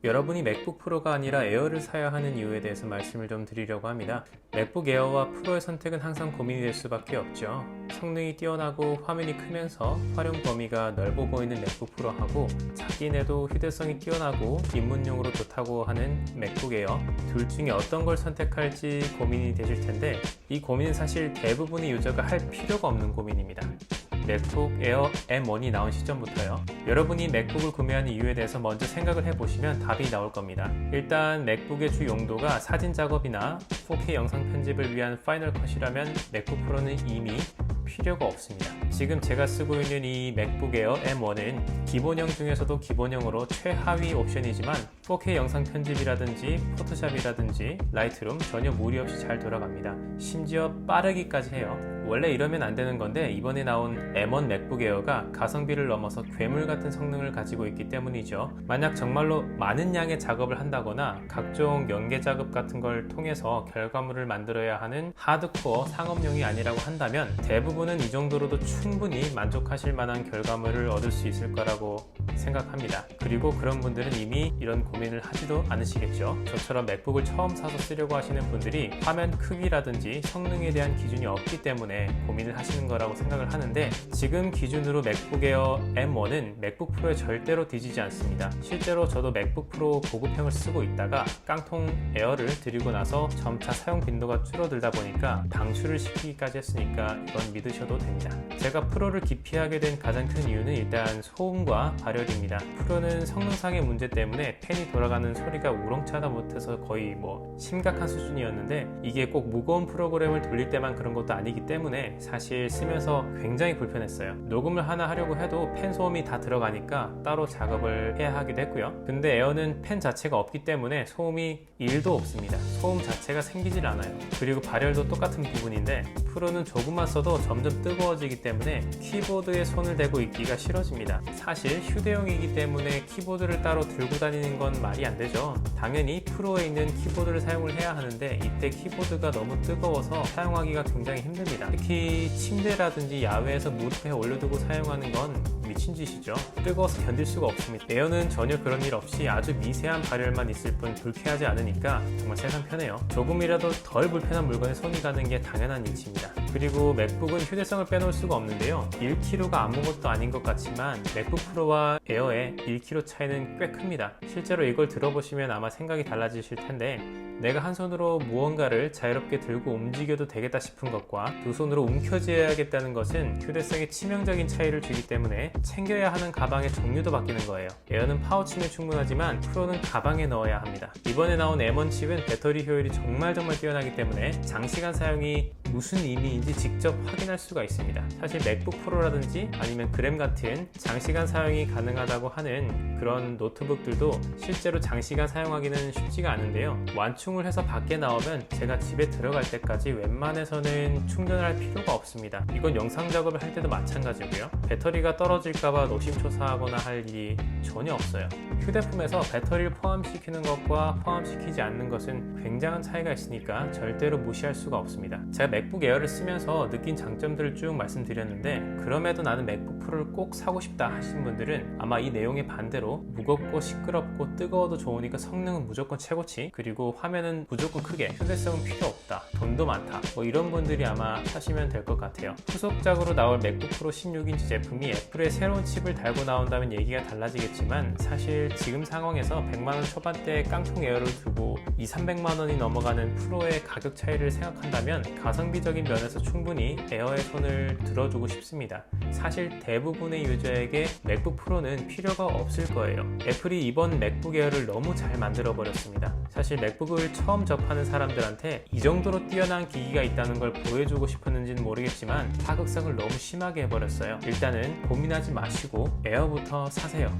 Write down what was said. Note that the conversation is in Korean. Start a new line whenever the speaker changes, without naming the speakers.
여러분이 맥북 프로가 아니라 에어를 사야 하는 이유에 대해서 말씀을 좀 드리려고 합니다. 맥북 에어와 프로의 선택은 항상 고민이 될 수밖에 없죠. 성능이 뛰어나고 화면이 크면서 활용 범위가 넓어 보이는 맥북 프로하고 자기네도 휴대성이 뛰어나고 입문용으로 좋다고 하는 맥북 에어, 둘 중에 어떤 걸 선택할지 고민이 되실 텐데, 이 고민은 사실 대부분의 유저가 할 필요가 없는 고민입니다. 맥북 에어 M1이 나온 시점부터요. 여러분이 맥북을 구매하는 이유에 대해서 먼저 생각을 해보시면 답이 나올 겁니다. 일단 맥북의 주 용도가 사진 작업이나 4K 영상 편집을 위한 파이널 컷이라면 맥북 프로는 이미 필요가 없습니다. 지금 제가 쓰고 있는 이 맥북 에어 M1은 기본형 중에서도 기본형으로 최하위 옵션이지만 4K 영상 편집이라든지 포토샵이라든지 라이트룸 전혀 무리 없이 잘 돌아갑니다. 심지어 빠르기까지 해요. 원래 이러면 안 되는 건데 이번에 나온 M1 맥북 에어가 가성비를 넘어서 괴물 같은 성능을 가지고 있기 때문이죠. 만약 정말로 많은 양의 작업을 한다거나 각종 연계 작업 같은 걸 통해서 결과물을 만들어야 하는 하드코어 상업용이 아니라고 한다면 대부분은 이 정도로도 충분히 만족하실 만한 결과물을 얻을 수 있을 거라고 생각합니다. 그리고 그런 분들은 이미 이런 고민을 하지도 않으시겠죠. 저처럼 맥북을 처음 사서 쓰려고 하시는 분들이 화면 크기라든지 성능에 대한 기준이 없기 때문에 고민을 하시는 거라고 생각을 하는데, 지금 기준으로 맥북 에어 M1은 맥북 프로에 절대로 뒤지지 않습니다. 실제로 저도 맥북 프로 고급형을 쓰고 있다가 깡통 에어를 들이고 나서 점차 사용 빈도가 줄어들다 보니까 방출을 시키기까지 했으니까 이건 믿으셔도 됩니다. 제가 프로를 기피하게 된 가장 큰 이유는 일단 소음과 발열입니다. 프로는 성능상의 문제 때문에 팬이 돌아가는 소리가 우렁차다 못해서 거의 심각한 수준이었는데, 이게 꼭 무거운 프로그램을 돌릴 때만 그런 것도 아니기 때문에 사실 쓰면서 굉장히 불편했어요. 녹음을 하나 하려고 해도 팬 소음이 다 들어가니까 따로 작업을 해야 하기도 했고요. 근데 에어는 팬 자체가 없기 때문에 소음이 1도 없습니다. 소음 자체가 생기질 않아요. 그리고 발열도 똑같은 부분인데, 프로는 조금만 써도 점점 뜨거워지기 때문에 키보드에 손을 대고 있기가 싫어집니다. 사실 휴대용이기 때문에 키보드를 따로 들고 다니는 건 말이 안 되죠. 당연히 프로에 있는 키보드를 사용을 해야 하는데 이때 키보드가 너무 뜨거워서 사용하기가 굉장히 힘듭니다. 특히 침대라든지 야외에서 무릎에 올려두고 사용하는 건 미친 짓이죠. 뜨거워서 견딜 수가 없습니다. 에어는 전혀 그런 일 없이 아주 미세한 발열만 있을 뿐 불쾌하지 않으니까 정말 세상 편해요. 조금이라도 덜 불편한 물건에 손이 가는 게 당연한 이치입니다. 그리고 맥북은 휴대성을 빼놓을 수가 없는데요. 1kg가 아무것도 아닌 것 같지만 맥북 프로와 에어의 1kg 차이는 꽤 큽니다. 실제로 이걸 들어보시면 아마 생각이 달라지실 텐데, 내가 한 손으로 무언가를 자유롭게 들고 움직여도 되겠다 싶은 것과 두 손으로 움켜쥐어야겠다는 것은 휴대성에 치명적인 차이를 주기 때문에 챙겨야 하는 가방의 종류도 바뀌는 거예요. 에어는 파우치면 충분하지만 프로는 가방에 넣어야 합니다. 이번에 나온 M1 칩은 배터리 효율이 정말 뛰어나기 때문에 장시간 사용이 무슨 의미인지 직접 확인할 수가 있습니다. 사실 맥북 프로라든지 아니면 그램 같은 장시간 사용이 가능하다고 하는 그런 노트북들도 실제로 장시간 사용하기는 쉽지가 않은데요. 완충을 해서 밖에 나오면 제가 집에 들어갈 때까지 웬만해서는 충전을 할 필요가 없습니다. 이건 영상 작업을 할 때도 마찬가지고요. 배터리가 떨어질까봐 노심초사하거나 할 일이 전혀 없어요. 휴대폰에서 배터리를 포함시키는 것과 포함시키지 않는 것은 굉장한 차이가 있으니까 절대로 무시할 수가 없습니다. 제가 맥북 에어를 쓰면서 느낀 장점들을 쭉 말씀드렸는데, 그럼에도 나는 맥북 프로를 꼭 사고 싶다 하신 분들은 아마 이 내용의 반대로 무겁고 시끄럽고 뜨거워도 좋으니까 성능은 무조건 최고치, 그리고 화면은 무조건 크게, 휴대성은 필요 없다, 돈도 많다, 이런 분들이 아마 사시면 될 것 같아요. 후속작으로 나올 맥북 프로 16인치 제품이 애플의 새로운 칩을 달고 나온다면 얘기가 달라지겠지만, 사실 지금 상황에서 100만원 초반대의 깡통 에어를 두고 200~300만원이 넘어가는 프로의 가격 차이를 생각한다면 가성비적인 면에서 충분히 에어의 손을 들어주고 싶습니다. 사실 대부분의 유저에게 맥북 프로는 필요가 없을 거예요. 애플이 이번 맥북 에어를 너무 잘 만들어 버렸습니다. 사실 맥북을 처음 접하는 사람들한테 이 정도로 뛰어난 기기가 있다는 걸 보여주고 싶었는지는 모르겠지만 파극성을 너무 심하게 해버렸어요. 일단은 고민하지 마시고 에어부터 사세요.